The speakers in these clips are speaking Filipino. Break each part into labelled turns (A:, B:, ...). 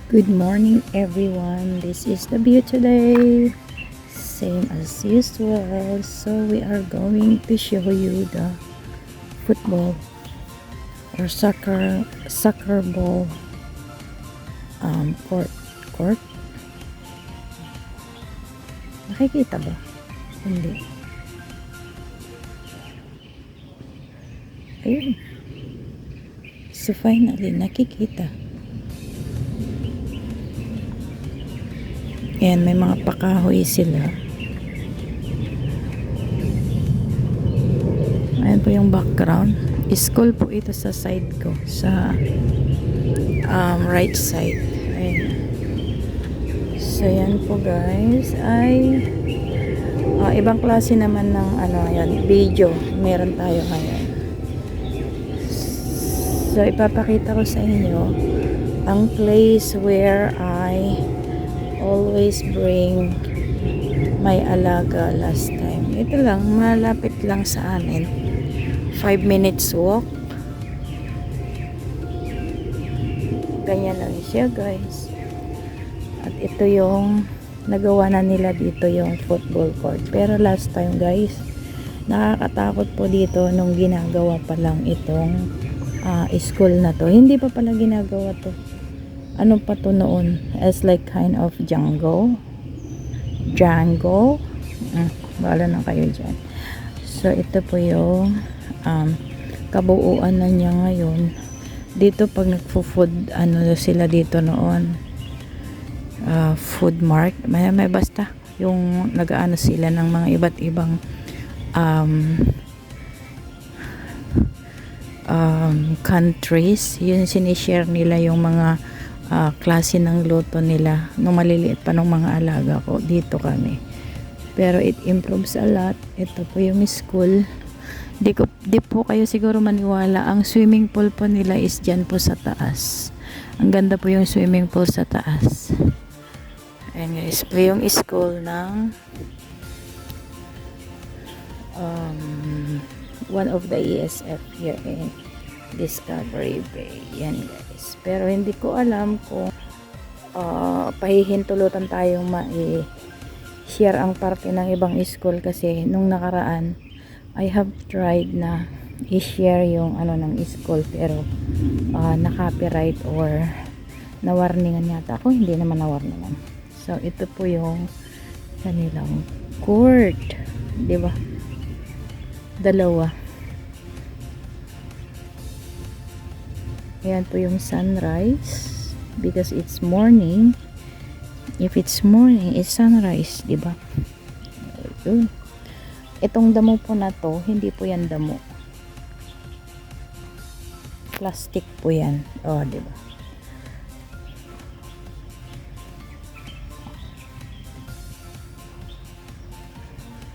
A: Good morning everyone, this is the view today, same as usual. So we are going to show you the football or soccer ball court. Nakikita ba? Hindi. Ayun. So finally nakikita. Ayan, may mga pakahoy sila. Ayan po yung background. School po ito sa side ko. Sa right side. Ayan. So, yan po guys. Ay ibang klase naman ng yan, video. Meron tayo ngayon. So, ipapakita ko sa inyo ang place where I always bring my alaga last time. Ito lang, malapit lang sa amin. 5 minutes walk. Ganyan lang siya guys. At ito yung nagawa na nila dito, yung football court. Pero last time guys, nakakatakot po dito nung ginagawa pa lang itong school na to. Hindi pa pala ginagawa to. Ano pa to noon? As like kind of Django. Bahala na kayo dyan. So, ito po yung kabuuan na niya ngayon. Dito pag nagfo-food, sila dito noon. Food mart. May basta. Yung nag-aano sila ng mga iba't ibang countries. Yun sinishare nila yung mga klase ng luto nila nung maliliit pa nung mga alaga ko. Dito kami, pero it improves a lot. Ito po yung school. Di po kayo siguro maniwala, ang swimming pool po nila is dyan po sa taas. Ang ganda po yung swimming pool sa taas. Ayan guys, po yung school ng one of the ESF here in Discovery Bay. Yan guys. Pero hindi ko alam kung pahihintulutan tayong share ang parte ng ibang school, kasi nung nakaraan I have tried na i-share yung ng school, pero na-copyright or na-warningan yata ako. Hindi naman na-warningan. So ito po yung kanilang court, di ba? Dalawa. Ayan po yung sunrise, because it's morning. If it's morning, it's sunrise, di ba? Itong damo po na to, hindi po yan damo. Plastic po yan. Oh, di ba?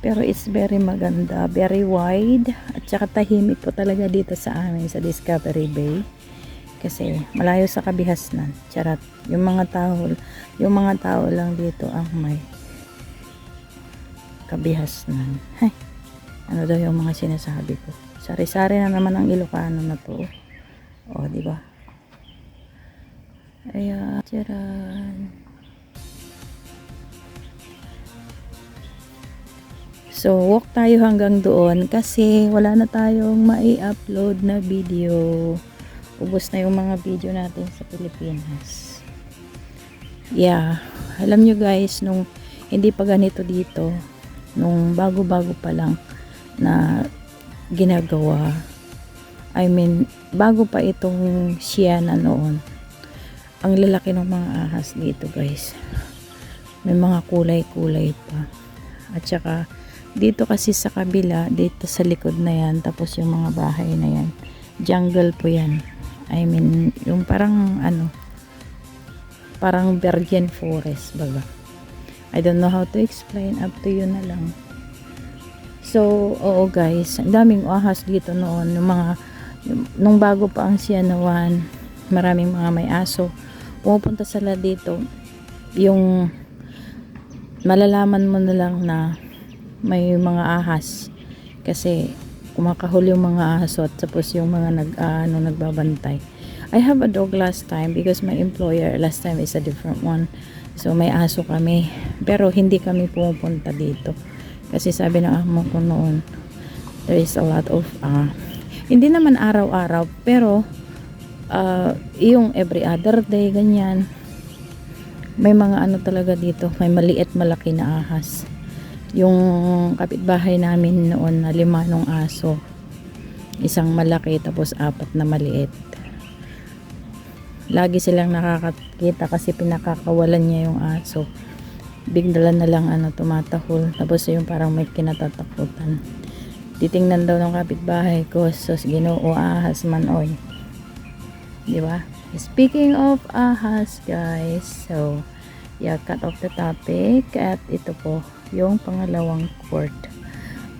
A: Pero it's very maganda, very wide, at saka tahimik po talaga dito sa amin sa Discovery Bay. Kasi malayo sa kabihasnan. Charot. Yung mga tao lang dito ang may kabihasnan. Hay. Ano daw yung mga sinasabi ko? Sari-sari na naman ang Ilocano na to. Oh, di ba? Ayan. Charan. So, walk tayo hanggang doon kasi wala na tayong mai-upload na video. Ubos na yung mga video natin sa Pilipinas. Yeah. Alam nyo guys, nung hindi pa ganito dito, nung bago-bago pa lang na ginagawa, I mean, bago pa itong Siena noon, ang lalaki ng mga ahas dito guys. May mga kulay-kulay pa. At saka, dito kasi sa kabila, dito sa likod na yan, tapos yung mga bahay na yan, jungle po yan. I mean, yung parang parang virgin forest baga. I don't know how to explain, up to you na lang. So, oo guys, ang daming ahas dito noon, nung bago pa ang Sianawan, maraming mga may aso. Pumupunta sila dito, yung malalaman mo na lang na may mga ahas kasi kumakahol yung mga aso at tapos yung mga nagbabantay. I have a dog last time because my employer last time is a different one. So may aso kami. Pero hindi kami pumupunta dito. Kasi sabi ng amo ko noon, there is a lot of hindi naman araw-araw, pero yung every other day, ganyan. May mga ano talaga dito, may maliit malaki na ahas. Yung kapitbahay namin noon na 5 nung aso. Isang malaki tapos 4 na maliit. Lagi silang nakakakita kasi pinakakawalan niya yung aso. Bigla na lang tumatahol. Tapos yung parang may kinatatakutan. Titingnan daw ng kapitbahay ko, sus Ginoo, ahas man oy. Di ba? Speaking of ahas, guys, so yeah, cut off the topic. At ito po yung pangalawang court.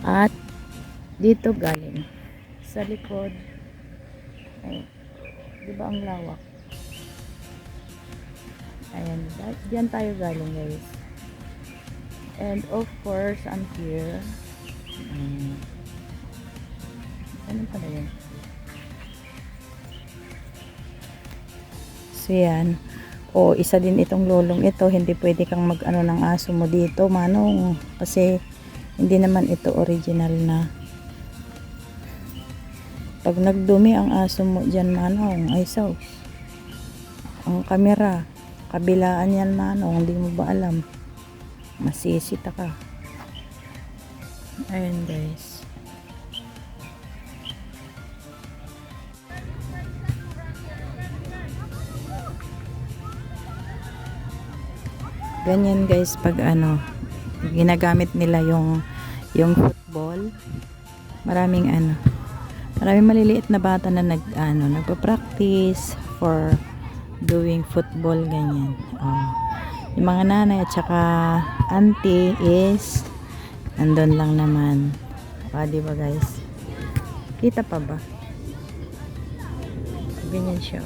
A: At dito galing sa likod. Ay, di ba ang lawak? Ayan, diyan tayo galing, guys. And of course, I'm here. Ano pala yun? So yan. O isa din itong lulong ito. Hindi pwede kang mag-ano ng aso mo dito, manong. Kasi hindi naman ito original na. Pag nagdumi ang aso mo dyan, manong, ay so. Ang kamera, kabilaan yan, manong. Hindi mo ba alam? Masisita ka. Ayun, guys. Ganyan, guys, pag ginagamit nila yung football. Maraming maliliit na bata na nagpa-practice for doing football, ganyan. Yung mga nanay at saka auntie is andun lang naman. Di ba, guys? Kita pa ba? Ganyan siya.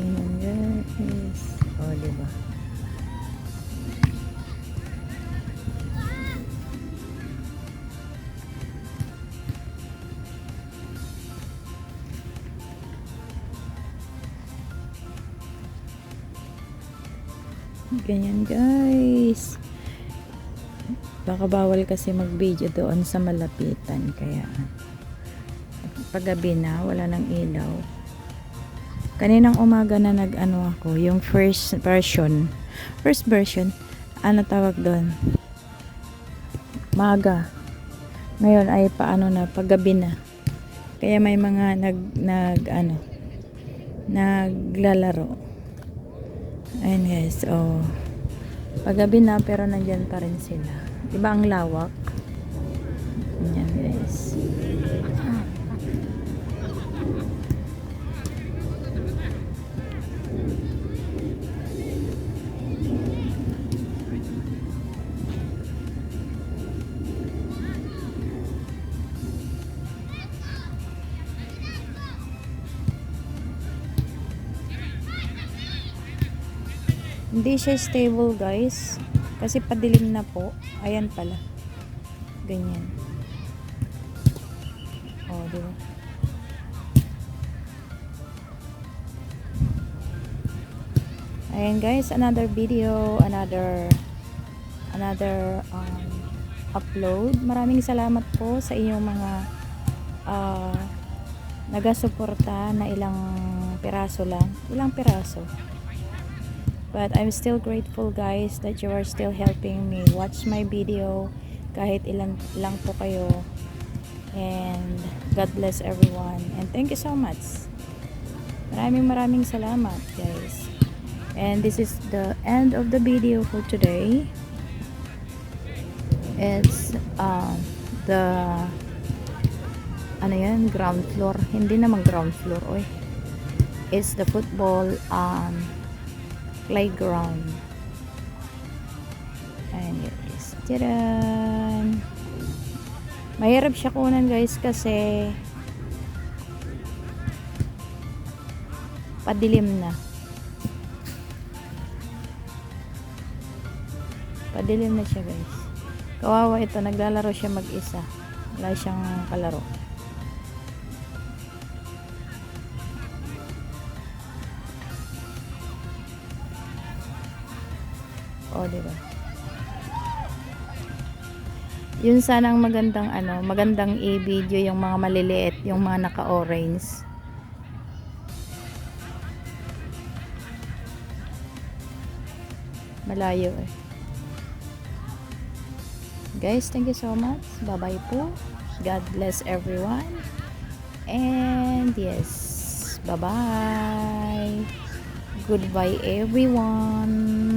A: Ganyan, guys. Di ba? Ganyan, guys. Baka bawal kasi mag-video doon sa malapitan. Kaya paggabi na, wala nang ilaw. Kaninang umaga na ako, yung first version, tawag doon? Maga. Ngayon ay paggabi na. Kaya may mga naglalaro. Ayun, guys, paggabi na pero nandyan pa rin sila. Diba ang lawak? Ayan, guys. Hindi siya stable, guys. Kasi padilim na po. Ayan pala. Ganyan. Diba? Ayan, guys. Another video. Another upload. Maraming salamat po sa inyong mga nagasuporta na ilang piraso lang. Ilang piraso. But I'm still grateful, guys, that you are still helping me watch my video. Kahit ilan lang po kayo. And God bless everyone. And thank you so much. Maraming salamat, guys. And this is the end of the video for today. It's the ground floor. Hindi naman ground floor, oy. It's the football playground. Ayan, guys. Tadaan! Mahirap siya kunan, guys, kasi padilim na. Padilim na siya guys. Kawawa ito, naglalaro siya mag-isa. Wala siyang kalaro. O, diba? Yun sana ang magandang magandang i-video yung mga maliliit, yung mga naka-orange. Malayo eh. Guys, thank you so much. Bye-bye po. God bless everyone. And yes, bye-bye. Goodbye everyone.